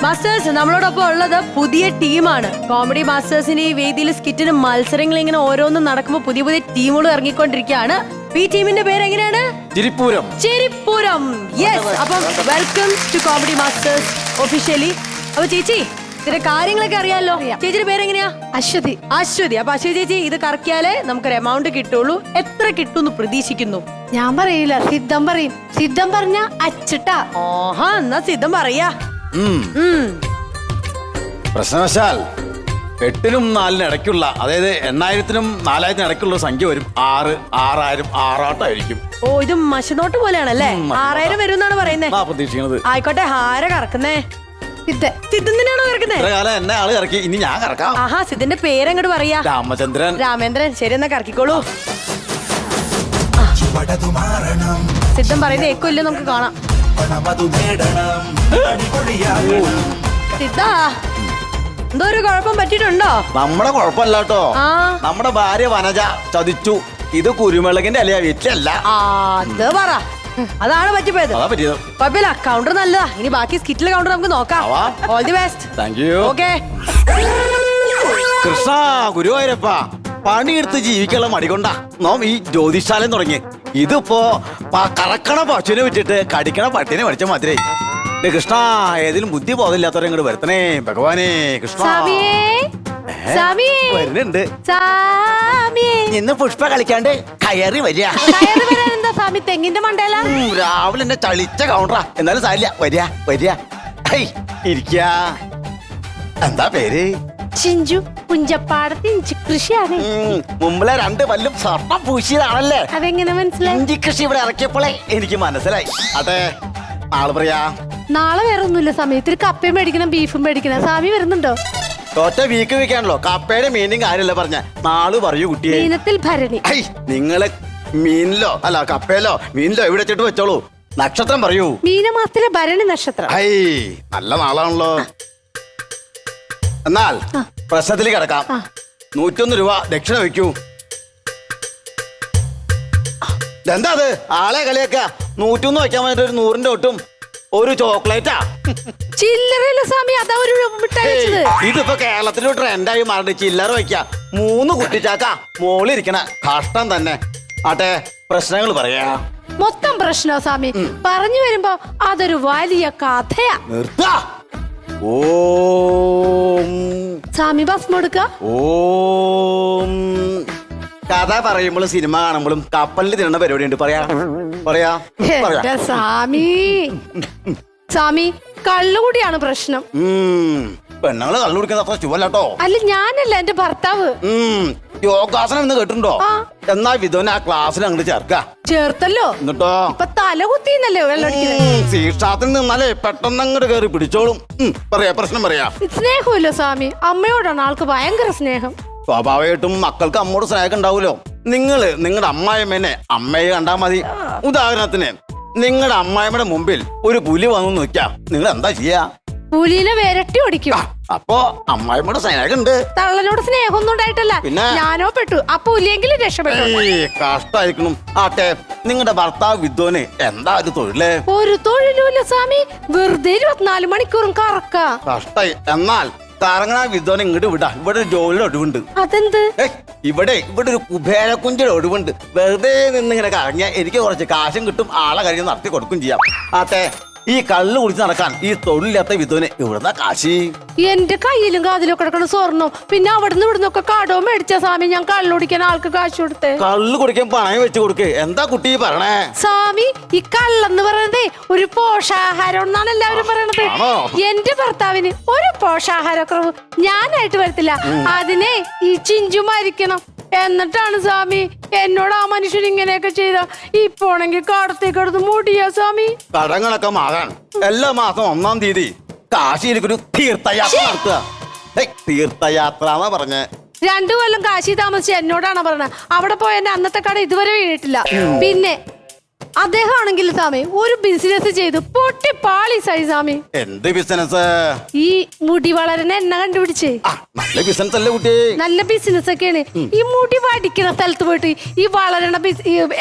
Masters നമ്മളോടൊപ്പം ഉള്ളത് പുതിയ ടീമാണ്. കോമഡി മാസ്റ്റേഴ്സിന്റെ ഈ വേദിയിൽ സ്കിറ്റിന് മത്സരങ്ങൾ ഇങ്ങനെ ഓരോന്നും നടക്കുമ്പോൾ പുതിയ പുതിയ ടീമുകൾ ഇറങ്ങിക്കൊണ്ടിരിക്കുകയാണ്. ഈ ടീമിന്റെ പേര് എങ്ങനെയാണ്? ചിരിപ്പൂരം. യെസ്. അപ്പം welcome to comedy masters officially. അപ്പൊ ചേച്ചി ഇതിന്റെ കാര്യങ്ങളൊക്കെ അറിയാലോ. ചേച്ചിയുടെ പേരെങ്ങനെയാ? അശ്വതി. അപ്പൊ അശ്വതി ചേച്ചി ഇത് കറക്കിയാലേ നമുക്കൊരു എമൗണ്ട് കിട്ടുള്ളൂ. എത്ര കിട്ടുമെന്ന് പ്രതീക്ഷിക്കുന്നു? ഞാൻ പറയില്ല, സിദ്ധം പറയും. സിദ്ധം പറഞ്ഞ അച്ചിട്ടാ. ഓഹാ, എന്നാ സിദ്ധം പറയാ. പ്രശ്നവശാൽ 8നും 4നും ഇടയ്ക്കുള്ള, അതായത് 8000നും 4000നും ഇടയ്ക്കുള്ള സംഖ്യ വരും. 6, 6000, 6 ഓ, ഇത് മഷനോട്ട് പോലെയാണല്ലേ? 6000 വരും എന്നാണ് പറയുന്നത്. പ്രതീക്ഷിക്കുന്നത്. ആയിക്കോട്ടെ, ആര കറക്കുന്നേ? സിദ്ധനാണോ കറക്കുന്നേ? എന്നെ ആള് കറക്കി, ഇനി ഞാൻ കറക്കാം. ആഹാ, സിദ്ധന്റെ പേരങ്ങോട്ട് പറയാ. രാമേന്ദ്രൻ. ശരി, എന്നാ കറക്കിക്കോളൂ. സിദ്ധം പറയുന്ന ഏക്കോ നമുക്ക് കാണാം. സിദ്ധ, എന്തോ ഒരു കുഴപ്പം പറ്റിയിട്ടുണ്ടോ? നമ്മുടെ കുഴപ്പമില്ല കേട്ടോ. നമ്മുടെ ഭാര്യ വനജ ചതിച്ചു. ഇത് കുരുമുളകിന്റെ അല്ലയാ, വീട്ടിലല്ല. അത് പറ, അതാണ് പറ്റിപ്പോയത്. കുഴപ്പമില്ല, കൗണ്ടർ നല്ലതാ. ഇനി ബാക്കി സ്കിറ്റിലെ കൗണ്ടർ നമുക്ക് നോക്കാം. All the best. Thank you. Okay. Krishna Guruvayurappa, പണിയെടുത്ത് ജീവിക്കാനുള്ള മടികൊണ്ടാ നോം ഈ ജ്യോതിശാലം തുടങ്ങി. ഇതിപ്പോ കറക്കണ പശുവിനെ വിറ്റിട്ട് കടിക്കണ പട്ടിനെ പഠിച്ച മാതിരേ. കൃഷ്ണ, ഏതിലും ബുദ്ധി ബോധമില്ലാത്തവരെ ഇങ്ങോട്ട് വരുത്തണേ ഭഗവാനെ. കൃഷ്ണ വരുന്നുണ്ട്. ഇന്ന് പുഷ്പ കളിക്കാണ്ട് കയറി വരിക. തെങ്ങിന്റെ മണ്ടേല രാവിലെ എന്നെ ചളിച്ച കൗണ്ടറാ. എന്നാലും സാരില്ല, വരിക. ഇരിക്ക. എന്താ പേര്? ചിഞ്ചു. പുഞ്ചപ്പാടത്ത് ഇഞ്ചി കൃഷിയാണ്. മുമ്പിലെ 2 പല്ലും സ്വർണ്ണം പൂശിയതാണല്ലേ? അതെങ്ങനെ മനസ്സിലായി? ഇഞ്ചി കൃഷി ഇവിടെ ഇറക്കിയപ്പോളെ എനിക്ക് മനസ്സിലായി. അതെ, ആള് പറയാ. നാളെ വേറെ ഒന്നുമില്ല, സമയത്തിൽ കപ്പയും മേടിക്കണം, ബീഫും മേടിക്കണം. സ്വാമി വരുന്നുണ്ടോ? ഒറ്റ വീക്ക് വെക്കാണല്ലോ. കപ്പയുടെ മീനും കാര്യമല്ല പറഞ്ഞ. നാള് പറയൂ കുട്ടിയെ. മീനത്തിൽ ഭരണി. നിങ്ങള് മീനിലോ അല്ല കപ്പയിലോ മീനിലോ എവിടെ വെച്ചിട്ട് വെച്ചോളൂ. നക്ഷത്രം പറയൂ. മീനമാസത്തിലെ ഭരണി നക്ഷത്രം. നല്ല നാളാണല്ലോ. എന്നാൽ പ്രശ്നത്തിലേക്ക് കിടക്കാം. 101 രൂപ ദക്ഷിണ വെക്കൂ. എന്താ അത്? ആളെ കളിയാക്ക. 101 വെക്കാൻ വേണ്ടിട്ട് ഒരു 100ന്റെ ഒട്ടും ഒരു ചോക്ലേറ്റാ. ചില്ലറയില്ല സ്വാമി, അതാ ഒരു മിഠായി വെച്ചത്. ഇതിപ്പോ കേരളത്തിലെ ട്രെൻഡായി മാറി. ചില്ലറ വയ്ക്ക. 3 കുട്ടിച്ചാക്ക മോളിരിക്കണ കഷ്ടം തന്നെ. ആട്ടെ, പ്രശ്നങ്ങൾ പറയാ. മൊത്തം പ്രശ്നോ സ്വാമി? പറഞ്ഞു വരുമ്പോ അതൊരു വലിയ കഥയാ. നിർത്താ. ഓം സ്വാമി ഭസ്മം എടുക്ക. ഓം. കഥ പറയുമ്പോഴും സിനിമ കാണുമ്പോഴും കപ്പലിൽ തിന്നണ പരിപാടി ഉണ്ട്. പറയാ. സ്വാമി സ്വാമി കള്ളുകൂടിയാണ് പ്രശ്നം. പെണ്ണുങ്ങള് കള്ളു കുടിക്കുന്ന അത്ര ചുവല്ലോ. അല്ല, ഞാനല്ല, എന്റെ ഭർത്താവ്. യോഗാസനം എന്ന് കേട്ടിട്ടുണ്ടോ? എന്നാ വിധവനെ ആ ക്ലാസ്സിൽ അങ്ങോട്ട് ചേർത്തല്ലോ. എന്നിട്ടോ ഇപ്പൊ തല കുത്തിന്നല്ലേ ശീർഷാത്തിൽ നിന്നാലേ പെട്ടെന്ന് അങ്ങോട്ട് കയറി പിടിച്ചോളും. പ്രശ്നം പറയാ. സ്നേഹമില്ലോ സ്വാമി, അമ്മയോടാണ് ആൾക്ക് ഭയങ്കര സ്നേഹം. സ്വാഭാവികമായിട്ടും മക്കൾക്ക് അമ്മയോട് സ്നേഹം ഉണ്ടാവൂലോ. നിങ്ങളുടെ അമ്മായിമ്മേനെ അമ്മയെ കണ്ടാ മതി. ഉദാഹരണത്തിന് നിങ്ങളുടെ അമ്മായിമ്മയുടെ മുമ്പിൽ ഒരു പുലി വന്നു നിൽക്കാം, നിങ്ങൾ എന്താ ചെയ്യാ? പുലിനെ വിരട്ടി ഓടിക്കും. അപ്പൊ അമ്മായിമ്മയുടെ സ്നേഹം ഉണ്ട്. തള്ളനോട് സ്നേഹമൊന്നും ഉണ്ടായിട്ടല്ല, ഞാനോ പെട്ടു. ആ പുലിയെങ്കിലും രക്ഷപ്പെട്ടു. കഷ്ടായിരിക്കണം. ആട്ടെ, നിങ്ങളുടെ ഭർത്താവ് വിദ്വാന് എന്താ ഒരു തൊഴില്? ഒരു തൊഴിലുമില്ല സ്വാമി, വെറുതെ 24 മണിക്കൂറും കറക്ക. കഷ്ടായി. എന്നാൽ കറങ്ങണ വിദ്വാൻ ഇങ്ങോട്ട് വിടാ. ഇവിടെ ഒരു ജോലിയുടെ ഒഴിവുണ്ട്. അതെന്ത്? ഇവിടെ ഒരു കുബേരക്കുഞ്ചിയുടെ ഒഴിവുണ്ട്. വെറുതെ നിന്നിങ്ങനെ കറങ്ങിയാൽ എനിക്ക് കുറച്ച് കാശും കിട്ടും, ആളെ കഴിഞ്ഞ് നടത്തി കൊടുക്കും ചെയ്യാം. ആട്ടെ, ഈ കള്ളു കുടിച്ച് നടക്കാൻ ഈ തൊഴിലില്ലാത്ത വിധുവിന് എവിടുന്ന കാശി? എന്റെ കയ്യിലും കാതിലും കിടക്കണ സ്വർണ്ണം. പിന്നെ അവിടുന്ന് ഇവിടുന്നൊക്കെ കടോ മേടിച്ച സ്വാമി ഞാൻ കള്ളു കുടിക്കാൻ ആൾക്ക് കാശ് കൊടുത്തേ. കള്ളു കുടിക്കാൻ പണയം വെച്ച് കൊടുക്കേ. എന്താ കുട്ടി പറയണേ? സ്വാമി, ഈ കള്ളെന്ന് പറയുന്നതേ ഒരു പോഷാഹാരം എന്നാണ് എല്ലാവരും പറയണത്. എന്റെ ഭർത്താവിന് ഒരു പോഷാഹാരക്കുറവ് ഞാനായിട്ട് വരത്തില്ല. അതിനെ ഈ ചിഞ്ചു മരിക്കണം. എന്നിട്ടാണ് സ്വാമി എന്നോട് ആ മനുഷ്യൻ ഇങ്ങനെയൊക്കെ ചെയ്ത. ഇപ്പോണെങ്കിൽ കാടത്തേക്ക് എടുത്ത് മൂടിയാ സ്വാമി. കടങ്ങളൊക്കെ മാറാൻ എല്ലാ മാസം 1-ാം തീയതി കാശിയിലേക്കൊരു തീർത്ഥയാത്ര നടത്തുക. തീർത്ഥയാത്ര എന്നാ പറഞ്ഞേ. 2 കൊല്ലം കാശി താമസിച്ച് എന്നോടാണ് പറഞ്ഞത്. അവിടെ പോയ എന്റെ അന്നത്തെ കട ഇതുവരെ വീണിട്ടില്ല. പിന്നെ അദ്ദേഹം ആണെങ്കിൽ സ്വാമി ഒരു ബിസിനസ് ചെയ്തു പൊട്ടി പാളീസായി സ്വാമി. എന്ത് ബിസിനസ്? ഈ മുടി വളരണ എണ്ണ കണ്ടുപിടിച്ചേ. നല്ല ബിസിനസ് അല്ലേ കുട്ടി? നല്ല ബിസിനസ് ഒക്കെയാണ്. ഈ മുടി വടിക്കണ സ്ഥലത്ത് പോയിട്ട് ഈ വളരണ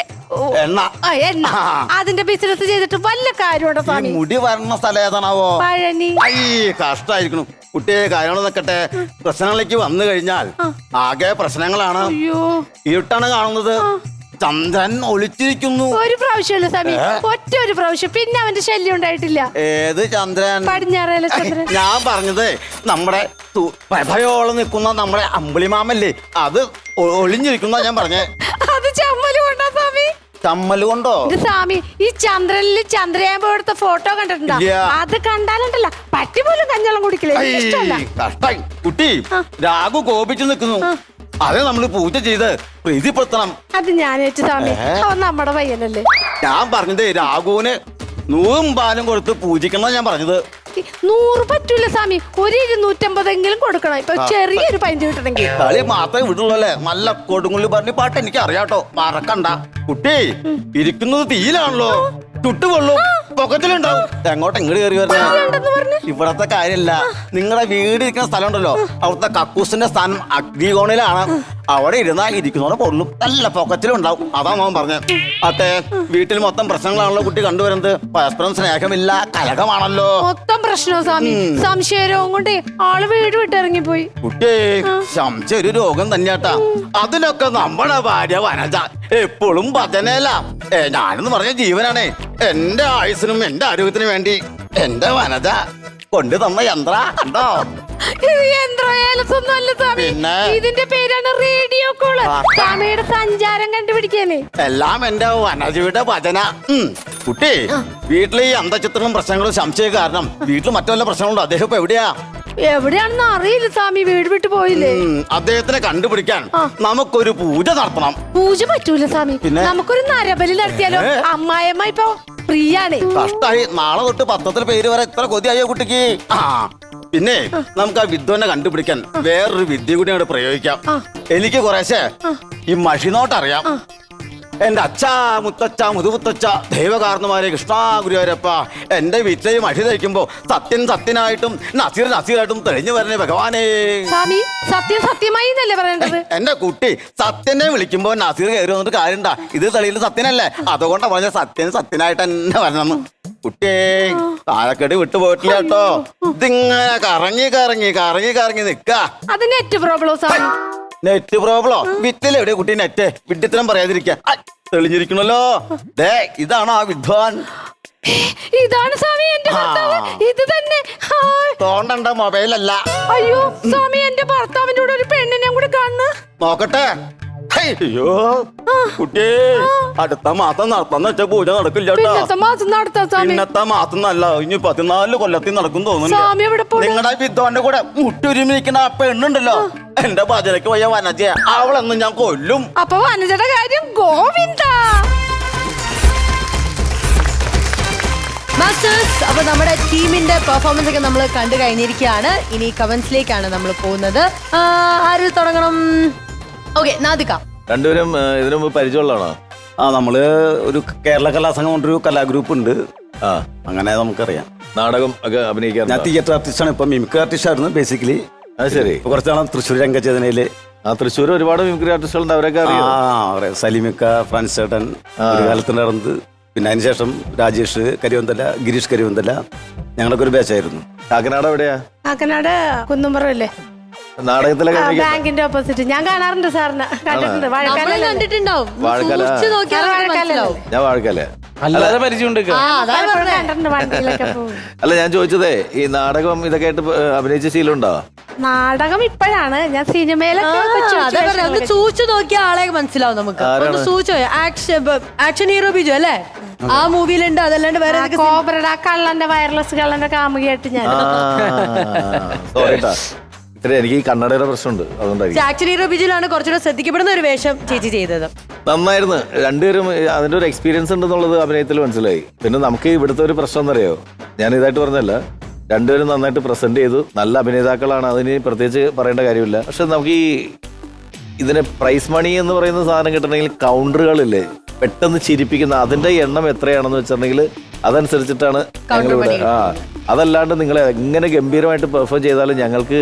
എണ്ണ. എണ്ണ അതിന്റെ ബിസിനസ് ചെയ്തിട്ട് വല്ല കാര്യമുണ്ടോ ഈ സ്വാമി? മുടി വരണ സ്ഥലം ഏതാണാവോ? പഴനി. കഷ്ടായിരിക്കണം കുട്ടിയെ. കാര്യങ്ങൾ നിൽക്കട്ടെ, പ്രശ്നങ്ങളിലേക്ക് വന്നു കഴിഞ്ഞാൽ ആകെ പ്രശ്നങ്ങളാണ്. അയ്യോ, ഇരുട്ടാണ് കാണുന്നത്. ചന്ദ്രൻ ഒളിച്ചിരിക്കുന്നു. ഒരു പ്രാവശ്യമല്ല സ്വാമി, ഒറ്റ ഒരു പ്രാവശ്യം. പിന്നെ അവന്റെ ശല്യം ഉണ്ടായിട്ടില്ല. ഏത് ചന്ദ്രൻ? പടിഞ്ഞാറേലെ ചന്ദ്രൻ. ഞാൻ പറഞ്ഞത് നമ്മുടെ പ്രഭയോളം നിൽക്കുന്ന നമ്മുടെ അമ്പിളിമാമല്ലേ, അത് ഒളിഞ്ഞിരിക്കുന്ന ഞാൻ പറഞ്ഞേ. അത് ചമ്മല് കൊണ്ടാ സ്വാമി. ചമ്മല് കൊണ്ടോ? ഇത് സ്വാമി, ഈ ചന്ദ്രനിൽ ചന്ദ്രയാൻ പോയെടുത്ത ഫോട്ടോ കണ്ടിട്ടുണ്ടോ? ഇല്ല. അത് കണ്ടാലുണ്ടല്ല പട്ടി പോലും കഞ്ഞവെള്ളം കുടിക്കില്ല. എനിക്ക് ഇഷ്ടമല്ല. കഷ്ടായി കുട്ടി. രാഘു കോപിച്ചു നിൽക്കുന്നു. അത് നമ്മൾ പൂജ ചെയ്ത് പ്രീതിപ്പെടുത്തണം. അത് ഞാനേറ്റ് സ്വാമി, അവൻ നമ്മുടെ പയ്യനല്ലേ. ഞാൻ പറഞ്ഞത് രാഘുവിന് 100 പാലും കൊടുത്ത് പൂജിക്കണം ഞാൻ പറഞ്ഞത്. 100 പറ്റൂല സ്വാമി, ഒരു 250 കൊടുക്കണം. ഇപ്പൊ ചെറിയൊരു പൈൻറ്റ് കിട്ടണമെങ്കിൽ. കളി മാത്രമേ വിടുള്ളൂ അല്ലേ? നല്ല കൊടുങ്ങുള്ളി പറഞ്ഞ പാട്ട് എനിക്ക് അറിയാട്ടോ, മറക്കണ്ട. കുട്ടി ഇരിക്കുന്നത് തീയിലാണല്ലോ, ചുട്ടുകൊള്ളും, പൊക്കത്തിലുണ്ടാവും. എങ്ങോട്ട് ഇങ്ങോട്ട് കയറി വരുന്ന ഇവിടത്തെ കാര്യമല്ല. നിങ്ങളുടെ വീട് ഇരിക്കുന്ന സ്ഥലം ഉണ്ടല്ലോ, അവിടുത്തെ കക്കൂസിന്റെ സ്ഥാനം അഗ്നികോണിലാണ്. അവിടെ ഇരുന്നാൽ ഇരിക്കുന്നോടെ പൊള്ളും, നല്ല പൊക്കത്തിലുണ്ടാവും. അതാ മോൻ പറഞ്ഞത്. അട്ടെ, വീട്ടിൽ മൊത്തം പ്രശ്നങ്ങളാണല്ലോ കുട്ടി കണ്ടുവരുന്നത്. പരസ്പരം സ്നേഹമില്ല, കലഹമാണല്ലോ. മൊത്തം പ്രശ്നവും സ്വാമി. സംശയരോഗം കൊണ്ടേ ആള് വീട് വിട്ടിറങ്ങിപ്പോയി. കുട്ടി സംശയം ഒരു രോഗം തന്നെയാട്ടാ. അതിനൊക്കെ നമ്മുടെ ഭാര്യ വനജ എപ്പോഴും ഭജനയല്ല. ഞാനെന്ന് പറഞ്ഞ ജീവനാണേ. എന്റെ ആയുസിനും എന്റെ ആരോഗ്യത്തിനും വേണ്ടി എന്റെ വനജ കൊണ്ടു തന്ന യന്ത്ര കണ്ടോ? ഇത് യന്ത്രവേലസൊന്നും അല്ല സ്വാമി. പിന്നെ? ഇതിന്റെ പേരാണ് റേഡിയോ കോള്. സ്വാമിയുടെ സഞ്ചാരം കണ്ടുപിടിക്കാനേ. എല്ലാം എന്റെ വനജയുടെ ഭജന. കുട്ടി വീട്ടിൽ ഈ അന്തചിത്രങ്ങളും പ്രശ്നങ്ങളും സംശയം കാരണം വീട്ടിൽ മറ്റു വല്ല പ്രശ്നങ്ങളുണ്ടോ? അദ്ദേഹം ഇപ്പൊ എവിടെയാ? എവിടെയാണെന്ന് അറിയില്ല സ്വാമി, വീട് വിട്ടു പോയില്ലേ. അദ്ദേഹത്തിനെ കണ്ടുപിടിക്കാൻ നമുക്കൊരു പൂജ നടത്തണം. പൂജ പറ്റൂല സ്വാമി, പിന്നെ? നമുക്കൊരു നരബലി നടത്തിയാലോ? അമ്മായിയമ്മ ഇപ്പൊ ഫ്രീ ആണ്. കഷ്ടായി. നാളെ തൊട്ട് പത്രത്തിൽ പേര് വരെ ഇത്ര കൊതിയായോ കുട്ടിക്ക്? പിന്നെ നമുക്ക് ആ വിദ്വാനെ കണ്ടുപിടിക്കാൻ വേറൊരു വിദ്യ കൂടി അങ്ങോട്ട് പ്രയോഗിക്കാം. എനിക്ക് കുറേശ്ശെ ഈ മഷിനോട്ട് അറിയാം. എന്റെ അച്ഛാ, മുത്തച്ഛ, മുതുമുത്തച്ഛ, ദൈവകാരണമാരെ കൃഷ്ണ ഗുരുവായൂരപ്പ, എന്റെ വീട്ടിലേക്ക് മഷി തയ്ക്കുമ്പോ സത്യൻ സത്യനായിട്ടും നസീർ നസീറായിട്ടും തെളിഞ്ഞു വരണേ ഭഗവാനേ. സ്വാമി, സത്യം സത്യമായി എന്നല്ലേ പറയേണ്ടത്? എന്റെ കുട്ടി സത്യനെ വിളിക്കുമ്പോ നസീർ കയറി വന്നിട്ട് കാര്യണ്ടാ? ഇത് തെളിയിൽ സത്യനല്ലേ, അതുകൊണ്ടാ പറഞ്ഞ സത്യൻ സത്യനായിട്ട് തന്നെ വരണം. കുട്ടിയെ താഴെക്കെടി വിട്ടുപോയിട്ടില്ല കേട്ടോ. ഇതിങ്ങനെ കറങ്ങി കറങ്ങി കറങ്ങി കറങ്ങി നിക്ക. അത് നെറ്റ് പ്രോബ്ലം സ്വാമി. Net problem? വിറ്റിലെവിടെ കുട്ടി നെറ്റ്? വിഡ്ഢിത്തരം പറയാതിരിക്ക. തെളിഞ്ഞിരിക്കണല്ലോ. ദേ ഇതാണ് ആ വിദ്വാൻ. ഇതാണ് സ്വാമി എന്റെ ഭർത്താവ്. ഇത് തന്നെ. തോണ്ടണ്ട, മൊബൈലല്ല. അയ്യോ സ്വാമി, എന്റെ ഭർത്താവിന്റെ കൂടെ ഒരു പെണ്ണിനെ കൂടി കാണുന്നു. നോക്കട്ടെ. അയ്യോ കുട്ടിയെ, അടുത്ത മാസം നടത്താന്ന് വെച്ചാ പൂജ നടക്കില്ല കേട്ടോ. പിന്നത്തെ മാസം നടത്താം സ്വാമി. പിന്നത്തെ മാസം നല്ല, ഇനി 14 കൊല്ലത്തിൽ നടക്കും സ്വാമി തോന്നുന്നു. എവിടെ പോണു? നിങ്ങളുടെ വിദ്വാന്റെ കൂടെ മുട്ടുരുമിരിക്കുന്ന ആ പെണ്ണുണ്ടല്ലോ, എന്റെ ഭജനക്ക് പോയ വനജ, അവളെന്ന് ഞാൻ കൊല്ലും. അപ്പൊ വനജയുടെ കാര്യം ഗോവിന്ദ. മാസ്റ്റേഴ്സ്, അപ്പൊ നമ്മുടെ ടീമിന്റെ പെർഫോമൻസ് ഒക്കെ നമ്മൾ കണ്ടു കഴിഞ്ഞിരിക്കുകയാണ്. ഇനി കമന്റ്സിലേക്കാണ് നമ്മൾ പോകുന്നത്. ആര് തുടങ്ങണം? ഓക്കെ, നാദിക. രണ്ടുപേരും ഇതിനു മുമ്പ് പരിചയമുള്ളതാണോ? നമ്മള് ഒരു കേരള കലാസംഘം കൊണ്ടൊരു കലാഗ്രൂപ്പ് ഉണ്ട്. ആ, അങ്ങനെ നമുക്കറിയാം. നാടകം ഒക്കെ അഭിനയിക്കാൻ. ഞാൻ തിയേറ്റർ ആർട്ടിസ്റ്റാണ്. ഇപ്പൊ മിമിക്രി ആർട്ടിസ്റ്റ് ആയിരുന്നു ബേസിക്കലി. അത് ശരി. കുറച്ച് നാളെ തൃശ്ശൂർ രംഗചേതനയില്. തൃശ്ശൂർ ഒരുപാട് മിമിക്രി ആർട്ടിസ്റ്റുകളുണ്ട്, അവരൊക്കെ അറിയാം. സലീമിക്ക, ഫ്രാൻസ് ചേട്ടൻ ഒരു കാലത്തുണ്ടായിരുന്നത്. പിന്നെ അതിനുശേഷം രാജേഷ് കരിവന്തല, ഗിരീഷ് കരിവന്തല, ഞങ്ങളൊക്കെ ഒരു ബാച്ചായിരുന്നു. കാക്കനാട് എവിടെയാ? കാക്കനാട് കുന്നുംപുറമല്ലേ? നാടകത്തിലൊക്കെ ബാങ്കിന്റെ ഓപ്പോസിറ്റ്. ഞാൻ കാണാറുണ്ട് സാറിന്. കണ്ടിട്ടുണ്ട്. നമ്മള് കണ്ടിട്ടുണ്ടാവും. വാഴക്കാല. സൂക്ഷിച്ച് നോക്കിയാൽ നമുക്ക് മനസ്സിലാവും. ഞാൻ വാഴക്കാലേ. അല്ലാതെ പരിചയമുണ്ട്. കണ്ടിട്ടുണ്ട് വണ്ടിയിലൊക്കെ പോകും. അല്ല, ഞാൻ ചോദിച്ചതേ, ഈ നാടകം ഇതൊക്കെ ആയിട്ട് അഭിനയിച്ച ശീലമുണ്ടോ? നാടകം ഇപ്പോഴാണ്. ഞാൻ സിനിമയിലൊക്കെ ഒന്ന് സൂക്ഷിച്ചു നോക്കിയ ആളെ മനസ്സിലാവും നമുക്ക്. ഒന്ന് സൂക്ഷിച്ചോ. ആക്ഷൻ ഹീറോ ബിജു അല്ലേ? ആ മൂവിയിലുണ്ട്. അതല്ലാണ്ട് വേറെ കോബ്രയുടെ കള്ളന്റെ വയർലെസ് കള്ളന്റെ കാമുകിയായിട്ട് ഞാൻ. സോറിട്ടാ, ഇത്ര എനിക്ക് ഈ കണ്ണടയുടെ പ്രശ്നമുണ്ട്, അതുകൊണ്ടായിരിക്കും. ആക്ഷൻ ഹീറോ ബിജുലാണ് കുറച്ചുകൂടെ ശ്രദ്ധിക്കപ്പെടുന്ന ഒരു വേഷം ചേച്ചി ചെയ്തത്. നന്നായിരുന്നു. രണ്ടുപേരും അതിന്റെ ഒരു എക്സ്പീരിയൻസ് ഉണ്ടെന്നുള്ളത് അഭിനയത്തിൽ മനസ്സിലായി. പിന്നെ നമുക്ക് ഇവിടുത്തെ ഒരു പ്രശ്നം എന്നറിയോ, ഞാൻ ഇതായിട്ട് പറഞ്ഞല്ല, രണ്ടുപേരും നന്നായിട്ട് പ്രസന്റ് ചെയ്തു. നല്ല അഭിനേതാക്കളാണ്, അതിന് പ്രത്യേകിച്ച് പറയേണ്ട കാര്യമില്ല. പക്ഷെ നമുക്ക് ഈ ഇതിന് പ്രൈസ് മണി എന്ന് പറയുന്ന സാധനം കിട്ടണമെങ്കിൽ കൗണ്ടറുകളില്ലേ, പെട്ടെന്ന് ചിരിപ്പിക്കുന്ന അതിന്റെ എണ്ണം എത്രയാണെന്ന് വെച്ചിട്ടുണ്ടെങ്കിൽ അതനുസരിച്ചിട്ടാണ് ഞങ്ങളിവിടെ. അതല്ലാണ്ട് നിങ്ങൾ എങ്ങനെ ഗംഭീരമായിട്ട് പെർഫോം ചെയ്താലും ഞങ്ങൾക്ക്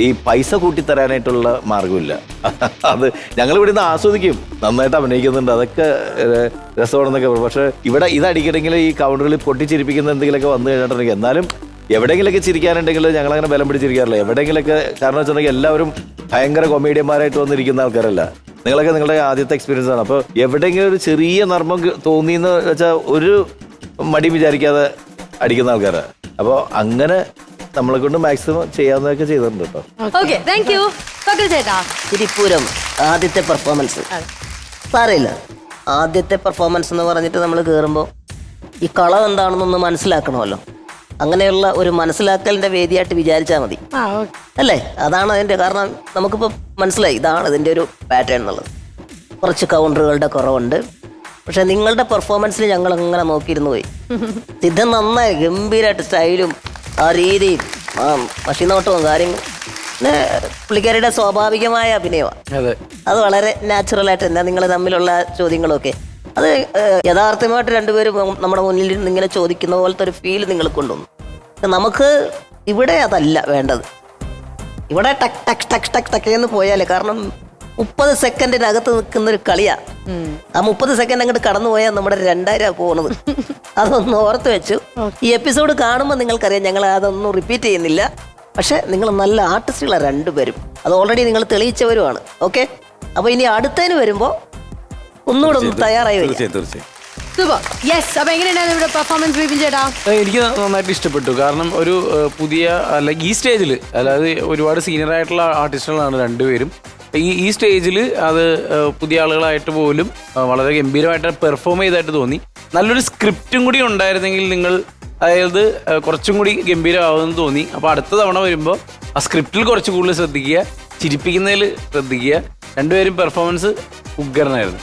ഈ പൈസ കൂട്ടിത്തരാനായിട്ടുള്ള മാർഗമില്ല. അത് ഞങ്ങൾ ഇവിടെ നിന്ന് ആസ്വദിക്കും, നന്നായിട്ട് അഭിനയിക്കുന്നുണ്ട്, അതൊക്കെ രസമാണെന്നൊക്കെ പറയും. പക്ഷെ ഇവിടെ ഇതടിക്കണമെങ്കിൽ ഈ കൗണ്ടറിൽ പൊട്ടിച്ചിരിപ്പിക്കുന്ന എന്തെങ്കിലുമൊക്കെ വന്നു കഴിഞ്ഞിട്ടുണ്ടെങ്കിൽ, എന്നാലും എവിടെയെങ്കിലൊക്കെ ചിരിക്കാനുണ്ടെങ്കിൽ ഞങ്ങളങ്ങനെ ബലം പിടിച്ചിരിക്കാറില്ല. എവിടെയെങ്കിലൊക്കെ, കാരണം വെച്ചിട്ടുണ്ടെങ്കിൽ എല്ലാവരും ഭയങ്കര കൊമേഡിയന്മാരായിട്ട് വന്നിരിക്കുന്ന ആൾക്കാരല്ല. നിങ്ങളൊക്കെ നിങ്ങളുടെ ആദ്യത്തെ എക്സ്പീരിയൻസ് ആണ്. അപ്പോൾ എവിടെയെങ്കിലും ഒരു ചെറിയ നർമ്മം തോന്നിയെന്ന് വെച്ചാൽ ഒരു മടി വിചാരിക്കാതെ അടിക്കുന്ന ആൾക്കാരാണ്. അപ്പോൾ അങ്ങനെ നമ്മളെ കൊണ്ട് മാക്സിമം ചെയ്യാവുന്നതൊക്കെ ചെയ്തിട്ടുണ്ട് കേട്ടോ. Okay, thank you. ചേട്ടാ, തിരുപ്പൂരം ആദ്യത്തെ പെർഫോമൻസ് സാരമില്ല. ആദ്യത്തെ പെർഫോമൻസ് എന്ന് പറഞ്ഞിട്ട് നമ്മൾ കയറുമ്പോൾ ഈ കളം എന്താണെന്നൊന്ന് മനസ്സിലാക്കണമല്ലോ. അങ്ങനെയുള്ള ഒരു മനസ്സിലാക്കലിന്റെ വേദിയായിട്ട് വിചാരിച്ചാൽ മതി, അല്ലേ? അതാണ് അതിന്റെ കാരണം. നമുക്കിപ്പോൾ മനസ്സിലായി ഇതാണ് ഇതിന്റെ ഒരു പാറ്റേൺ എന്നുള്ളത്. കുറച്ച് കൗണ്ടറുകളുടെ കുറവുണ്ട്, പക്ഷെ നിങ്ങളുടെ പെർഫോമൻസിൽ ഞങ്ങൾ അങ്ങനെ നോക്കിയിരുന്നു പോയി. സിദ്ധൻ നന്നായി ഗംഭീരമായിട്ട് സ്റ്റൈലും ആ രീതിയും ആ മഷിനോട്ടവും കാര്യങ്ങളും, പിന്നെ പുള്ളിക്കാരിയുടെ സ്വാഭാവികമായ അഭിനയമാണ്. അത് വളരെ നാച്ചുറലായിട്ട് തന്നെ നിങ്ങൾ തമ്മിലുള്ള ചോദ്യങ്ങളൊക്കെ അത് യഥാർത്ഥമായിട്ട് രണ്ടുപേരും നമ്മുടെ മുന്നിൽ നിന്ന് ഇങ്ങനെ ചോദിക്കുന്ന പോലത്തെ ഒരു ഫീൽ നിങ്ങൾ കൊണ്ടുവന്നു. നമുക്ക് ഇവിടെ അതല്ല വേണ്ടത്. ഇവിടെ ടക്ക് ടക്ക് ടക്ക് ടക്ക് ടക്കേന്ന് പോയാലേ, കാരണം 30 സെക്കൻഡിനകത്ത് നിൽക്കുന്ന ഒരു കളിയാ. ആ 30 സെക്കൻഡ് അങ്ങോട്ട് കടന്നു പോയാൽ നമ്മുടെ 2000 പോകുന്നത്. അതൊന്ന് ഓർത്ത് വെച്ചു. ഈ എപ്പിസോഡ് കാണുമ്പോൾ നിങ്ങൾക്കറിയാം ഞങ്ങൾ അതൊന്നും റിപ്പീറ്റ് ചെയ്യുന്നില്ല. പക്ഷെ നിങ്ങൾ നല്ല ആർട്ടിസ്റ്റുകളാണ് രണ്ടുപേരും, അത് ഓൾറെഡി നിങ്ങൾ തെളിയിച്ചവരുമാണ്. ഓക്കെ, അപ്പൊ ഇനി അടുത്തതിന് വരുമ്പോ ഒന്നുകൂടെ ഒന്ന് തയ്യാറായി വരും. തീർച്ചയായും. യെസ്. അപ്പൊ എങ്ങനെയുണ്ടായിരുന്നു ഇവിടെ പെർഫോമൻസ് ബിപിൻ ചേട്ടാ? എനിക്ക് നന്നായിട്ട് ഇഷ്ടപ്പെട്ടു. കാരണം ഒരു പുതിയ ഈ സ്റ്റേജിൽ, അതായത് ഒരുപാട് സീനിയർ ആയിട്ടുള്ള ആർട്ടിസ്റ്റുകളാണ് രണ്ടുപേരും. ഈ സ്റ്റേജിൽ അത് പുതിയ ആളുകളായിട്ട് പോലും വളരെ ഗംഭീരമായിട്ട് പെർഫോം ചെയ്തായിട്ട് തോന്നി. നല്ലൊരു സ്ക്രിപ്റ്റും കൂടി ഉണ്ടായിരുന്നെങ്കിൽ നിങ്ങൾ, അതായത് കുറച്ചും കൂടി ഗംഭീരമാവുമെന്ന് തോന്നി. അപ്പോൾ അടുത്ത തവണ വരുമ്പോൾ ആ സ്ക്രിപ്റ്റിൽ കുറച്ച് കൂടുതൽ ശ്രദ്ധിക്കുക, ചിരിപ്പിക്കുന്നതിൽ ശ്രദ്ധിക്കുക. രണ്ടുപേരും പെർഫോമൻസ് ഉഗ്രനായിരുന്നു.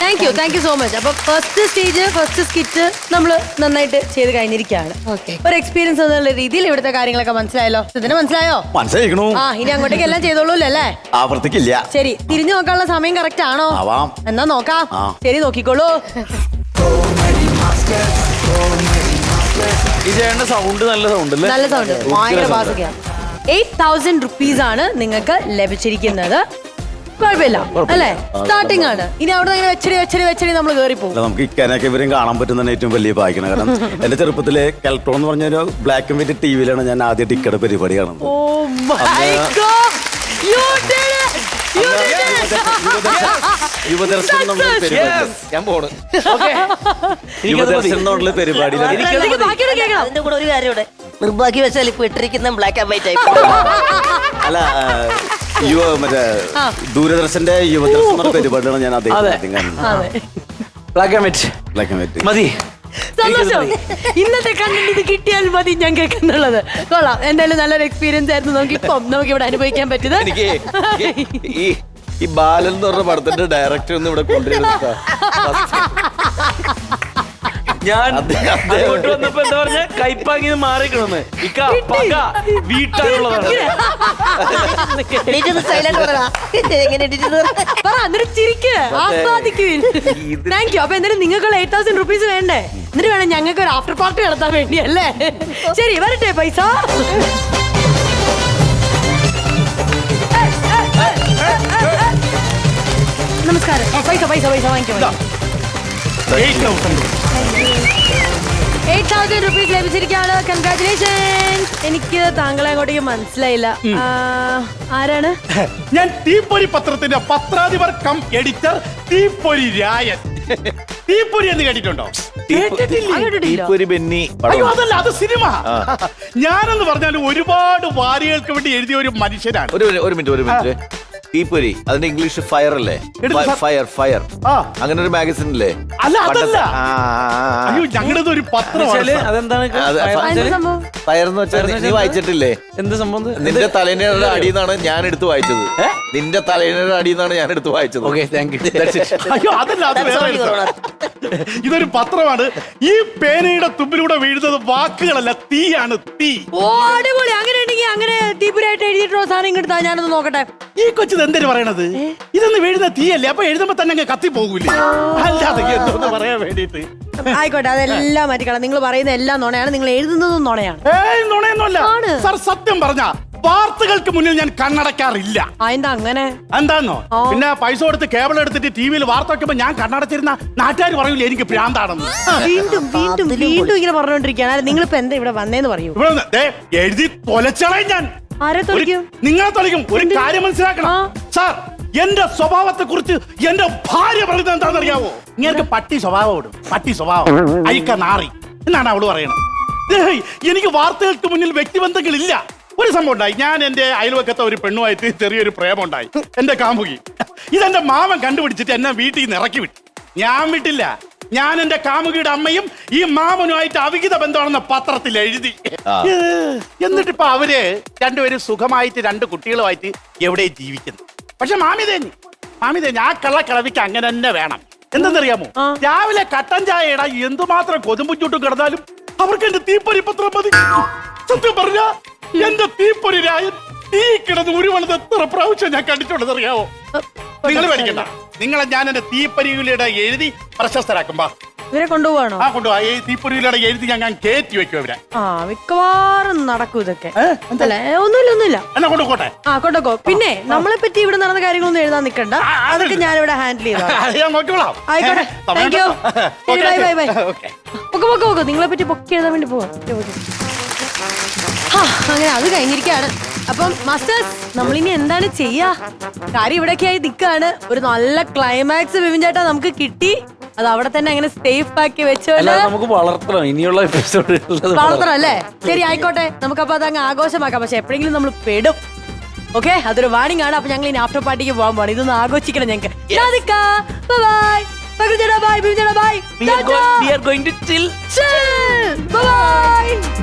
Thank you so much. അപ്പൊ ഫസ്റ്റ് സ്റ്റേജ്, ഫസ്റ്റ് സ്കിറ്റ് നമ്മൾ നന്നായിട്ട് ചെയ്ത് കഴിഞ്ഞിരിക്കുകയാണ്. ഒരു എക്സ്പീരിയൻസ് എന്നുള്ള രീതിയിൽ ഇവിടുത്തെ കാര്യങ്ങളൊക്കെ മനസ്സിലായല്ലോ. ഇതിന് മനസ്സിലായോ? മനസ്സിലായിക്കണു. ആ, ഇനി അങ്ങോട്ടേക്ക് എല്ലാം ചെയ്തോളൂ അല്ലേ? ആവർത്തിക്കില്ല. ശരി, തിരിഞ്ഞു നോക്കാനുള്ള സമയം കറക്റ്റ് ആണോ? ആവാം. എന്നാ നോക്കാം. ശരി, നോക്കിക്കോളൂ. ഈ ചേട്ടന്റെ സൗണ്ട് നല്ല സൗണ്ട് അല്ലേ? നല്ല സൗണ്ട്, ഭയങ്കര ബാധകയാണ്. 8,000 rupees ആണ് നിങ്ങൾക്ക് ലഭിച്ചിരിക്കുന്നത്. കുഴപ്പമില്ല അല്ലേ? സ്റ്റാർട്ടിംഗ് ആണ്. ഇനി അവിടെ നിന്ന് വെച്ചടി നമ്മൾ കയറി പോകും. നമുക്ക് ഇക്കാനൊക്കെ ഇവരും കാണാൻ പറ്റുന്ന ഏറ്റവും വലിയ ഭാഗ്യമാണ്. കാരണം എന്റെ ചെറുപ്പത്തിലെ കെൽട്രോൺ എന്ന് പറഞ്ഞൊരു ബ്ലാക്ക് ആൻഡ് വൈറ്റ് ടിവിയിലാണ് ഞാൻ ആദ്യം ടിക്കറ്റ് പരിപാടി കാണുന്നത്. Oh my God! You did it! You did it! യുവദർശൻ എന്നുള്ള പരിപാടി. ഞാൻ പോണ്. യുവദർശൻ എന്നുള്ള പരിപാടിയിലാണ്. എനിക്ക് ബാക്കിയോട് കേൾക്കണം. അതിന്റെ കൂടെ ഒരു കാര്യം ഇവിടെ നിർഭാഗ്യ വെച്ചാൽ ഇപ്പൊ ഇട്ടിരിക്കുന്ന ബ്ലാക്ക് ആൻഡ് വൈറ്റ് ആയി. അല്ല, മറ്റേ ദൂരദർശന്റെ യുവദർശൻ എന്നുള്ള പരിപാടിയാണ് ഞാൻ ആദ്യം കാണുന്നത്. Black and white. Black and white മതി. സന്തോഷം. ഇന്നത്തെ കണ്ടന്റ് ഇത് കിട്ടിയാൽ മതി ഞങ്ങൾക്ക് എന്നുള്ളത്. കൊള്ളാം. എന്തായാലും നല്ലൊരു എക്സ്പീരിയൻസ് ആയിരുന്നു. നമുക്ക് ഇവിടെ അനുഭവിക്കാൻ പറ്റിയത്. എനിക്ക് ഈ ബാലൻ എന്ന് പറഞ്ഞ പടത്തിന്റെ ഡയറക്ടർ ഒന്നും ഇവിടെ കൊണ്ടുവരുന്ന ഞാൻ അങ്ങോട്ട് വന്നപ്പോ എന്താ പറഞ്ഞ കൈപ്പാങ്ങി മാറിക്കണമെന്ന്. വീട്ടാനുള്ളതാണ്. Thank you. അപ്പൊ എന്തായാലും നിങ്ങൾക്ക് 8,000 rupees വേണ്ടേ? എന്നിട്ട് വേണം ഞങ്ങൾക്ക് ഒരു ആഫ്റ്റർ പാർട്ടി നടത്താൻ വേണ്ടി അല്ലേ? ശരി, വരട്ടെ പൈസ. നമസ്കാരം. പൈസ വാങ്ങിക്കോ. 8,000 rupees ലഭിച്ചിരിക്കുകയാണ്. കൺഗ്രാറ്റുലേഷൻസ്. എനിക്ക് താങ്കളെ അങ്ങോട്ടേക്ക് മനസ്സിലായില്ല. ആരാണ്? ഞാൻ തീപ്പൊരി പത്രത്തിന്റെ പത്രാധിപർ കം എഡിറ്റർ തീപ്പൊരി രായൻ. തീപ്പൊരി എന്ന് കേട്ടിട്ടുണ്ടോ? ബെന്നി. അയ്യോ, അതല്ല, അത് സിനിമ. ഞാനെന്ന് പറഞ്ഞാൽ ഒരുപാട് വാരികൾക്ക് വേണ്ടി എഴുതിയ ഒരു മനുഷ്യനാണ്. ഒരു മിനിറ്റ്. തീപ്പൊരി, അതിന്റെ ഇംഗ്ലീഷ് ഫയർ അല്ലേ? ഫയർ. അങ്ങനെ ഒരു മാഗസിൻ അല്ലേ? അല്ല, അതല്ല. അയ്യോ, ഞങ്ങളുടെ ഒരു പത്രമാണ്. അതെന്താണ് ഫയർ എന്ന് വെച്ചാൽ നീ വായിച്ചിട്ടില്ലേ? എന്ത് സംഭവം? നിന്റെ തലേനയുടെ അടിയെന്നാണ് ഞാൻ എടുത്ത് വായിച്ചത്. നിന്റെ തലേനയുടെ അടിയെന്നാണ് ഞാൻ എടുത്ത് വായിച്ചത്. Okay, thank you. അയ്യോ, അതല്ല, അത് വേറെ. ഇതൊരു പത്രമാണ്. ഈ പേനയുടെ തുമ്പിലൂടെ വീഴുന്നത് വാക്കുകളല്ല, തീയാണ്, തീ. ഓ, അടിപൊളി. അങ്ങനെ ഉണ്ടെങ്കിൽ അങ്ങനെ തീപുരായിട്ട് എഴുതിയിട്ടുള്ള സാധനം ഇങ്ങോട്ടാ, ഞാനൊന്ന് നോക്കട്ടെ. ഈ കൊച്ചിത് എന്തിനു പറയണത്? ഇതൊന്ന് വീഴുന്ന തീയല്ലേ? അപ്പൊ എഴുതുമ്പോ തന്നെ അങ്ങ് കത്തി പോകൂലേ? അല്ലാതെ എന്തോന്ന് പറയാൻ വേണ്ടിട്ട്. ആയിക്കോട്ടെ, അതെല്ലാം മാറ്റിക്കണം. നിങ്ങൾ പറയുന്ന എല്ലാം നുണയാണ്, നിങ്ങൾ എഴുതുന്നതും നുണയാണ്. നുണയൊന്നുമല്ല സാർ. സത്യം പറഞ്ഞ വാർത്തകൾക്ക് മുന്നിൽ ഞാൻ കണ്ണടയ്ക്കാറില്ല. എന്താ അങ്ങനെ? എന്താന്നോ, പിന്നെ പൈസ കൊടുത്ത് കേബിൾ എടുത്തിട്ട് ടിവിയിൽ വാർത്ത വെക്കുമ്പോ ഞാൻ കണ്ണടച്ചിരുന്ന നാട്ടുകാർ പറയൂല എനിക്ക് ഭ്രാന്താണെന്ന്. വീണ്ടും വീണ്ടും വീണ്ടും ഇങ്ങനെ പറഞ്ഞോണ്ടിരിക്കുകയാണ്. നിങ്ങളിപ്പോ എന്താ ഇവിടെ വന്നേന്ന് പറയൂ. ഇവിടെ വന്ന് ദേ എഴുതി തൊലച്ചളയും ഞാൻ. ആരെ തൊളിക്കും? നിങ്ങളെ തൊലിക്കും. ഒരു കാര്യം മനസ്സിലാക്കണം സാർ, എന്റെ സ്വഭാവത്തെ കുറിച്ച് എന്റെ ഭാര്യ പറയുന്നത് എന്താണെന്ന് അറിയാവോ? ഇങ്ങനെ പട്ടി സ്വഭാവം ഇടും, പട്ടി സ്വഭാവം, അയക്ക നാറി എന്നാണ് അവള് പറയണത്. എനിക്ക് വാർത്തകൾക്ക് മുന്നിൽ വ്യക്തിബന്ധങ്ങളില്ല. ഒരു സംഭവം ഉണ്ടായി. ഞാൻ എന്റെ അയൽവക്കത്തെ ഒരു പെണ്ണുമായിട്ട് ചെറിയൊരു പ്രേമം ഉണ്ടായി. എന്റെ കാമുകി ഇതെന്റെ മാമൻ കണ്ടുപിടിച്ചിട്ട് എന്നെ വീട്ടിൽ നിന്ന് ഇറക്കി വിട്ടു. ഞാൻ വിട്ടില്ല. ഞാൻ എന്റെ കാമുകിയുടെ അമ്മയും ഈ മാമനുമായിട്ട് അവിഹിത ബന്ധമാണെന്ന് പത്രത്തിൽ എഴുതി. എന്നിട്ടിപ്പോ അവര് രണ്ടുപേരും സുഖമായിട്ട് 2 കുട്ടികളുമായിട്ട് എവിടെ ജീവിക്കുന്നു. പക്ഷെ മാമി തേഞ്ഞ് ആ കള്ളക്കിളവിക്ക് അങ്ങനെ തന്നെ വേണം. എന്തെന്നറിയാമോ? രാവിലെ കട്ടൻ ചായ ഇടാൻ എന്തുമാത്രം കൊതുമ്പും ചുട്ടും കിടന്നാലും അവർക്ക് എന്റെ തീപ്പൊരി പത്രം മതി. സത്യം പറഞ്ഞ എന്റെ തീപ്പൊരി രായൻ തീ കിടന്ന് ഉരുവണത് എത്ര പ്രാവശ്യം ഞാൻ കണ്ടിട്ടുള്ളത് അറിയാവോ? നിങ്ങൾ പഠിക്കണ്ട. നിങ്ങളെ ഞാൻ എന്റെ തീപ്പൊരിയിലൂടെ എഴുതി പ്രശസ്തരാക്കുമ്പോ ഇവരെ കൊണ്ടുപോവാണോ? കൊണ്ടുപോവാ. ഈ തീപ്പൊരിയിലൂടെ എഴുതി ഞാൻ കയറ്റി വെക്കും ഇവരെ. മിക്കവാറും നടക്കും ഇതൊക്കെ. അല്ലേ? ഒന്നുമില്ല. എന്നാ കൊണ്ടുപോട്ടെ. കൊണ്ടോക്കോ. പിന്നെ നമ്മളെ പറ്റി ഇവിടെ നടന്ന കാര്യങ്ങളൊന്നും എഴുതാൻ നിൽക്കണ്ട. അതൊക്കെ ഞാൻ ഇവിടെ ഹാൻഡിൽ ചെയ്താൽ ഞാൻ നോക്കിക്കോളാം. ആയിക്കോട്ടെ. Thank you. ബൈ. പൊക്കെ നിങ്ങളെ പറ്റി പൊക്കി എഴുതാൻ വേണ്ടി പോവാം. അങ്ങനെ അത് കഴിഞ്ഞിരിക്കുകയാണ്. അപ്പം മാസ്റ്റേഴ്സ്, നമ്മളിനി എന്താണ് ചെയ്യാ? കാര്യം ഇവിടെയൊക്കെ ആയി നിൽക്കാണ്. ഒരു നല്ല ക്ലൈമാക്സ് ബിബിൻ ചേട്ടാ നമുക്ക് കിട്ടി. അത് അവിടെ തന്നെ അങ്ങനെ സേഫ് ആക്കി വെച്ചോല്ല. നമുക്ക് വളർത്തണം. ഇനിയുള്ള എപ്പിസോഡ് വളർത്തണം അല്ലേ? ശരി, ആയിക്കോട്ടെ. നമുക്കപ്പോ അതങ്ങ് ആഘോഷമാക്കാം. പക്ഷെ എപ്പോഴെങ്കിലും നമ്മൾ പെടും. ഓക്കെ, അതൊരു വാണിംഗ് ആണ്. അപ്പൊ ഞങ്ങൾ ഇനി ആഫ്റ്റർ പാർട്ടിക്ക് പോകാൻ പോകണം. ഇതൊന്ന് ആഘോഷിക്കണം ഞങ്ങൾക്ക്. ബൈ.